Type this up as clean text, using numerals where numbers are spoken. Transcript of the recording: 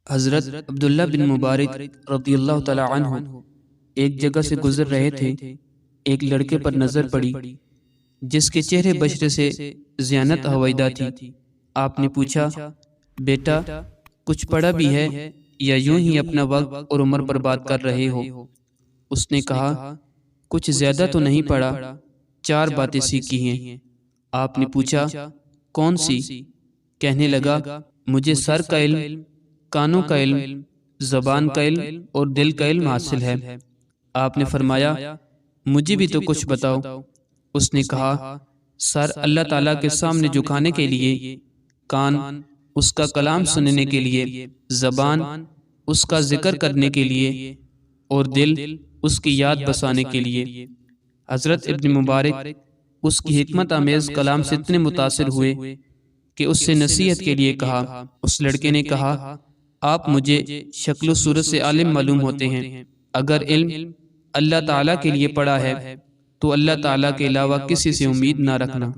حضرت عبداللہ بن مبارک رضی اللہ تعالی عنہ ایک جگہ سے گزر رہے تھے۔ ایک لڑکے پر نظر پڑی جس کے چہرے بشرے سے زیانت ہویدا تھی۔ آپ نے پوچھا، بیٹا کچھ پڑھا بھی ہے یا یوں ہی اپنا وقت اور عمر برباد کر رہے ہو؟ اس نے کہا، کچھ زیادہ تو نہیں پڑھا، 4 باتیں سیکھی ہیں۔ آپ نے پوچھا، کون سی؟ کہنے لگا، مجھے سر کا علم، کانوں کا علم، زبان کا علم اور دل کا علم حاصل ہے۔ آپ نے فرمایا، مجھے بھی تو کچھ بتاؤ۔ اس نے کہا، سر اللہ تعالیٰ کے سامنے جھکانے کے لیے، کان اس کا کلام سننے کے لیے، زبان اس کا ذکر کرنے کے لیے اور دل اس کی یاد بسانے کے لیے۔ حضرت ابن مبارک اس کی حکمت آمیز کلام سے اتنے متاثر ہوئے کہ اس سے نصیحت کے لیے کہا۔ اس لڑکے نے کہا، آپ مجھے شکل و صورت سے عالم معلوم ہوتے ہیں، اگر علم اللہ تعالیٰ کے لیے پڑھا ہے تو اللہ تعالیٰ کے علاوہ کسی سے امید نہ رکھنا۔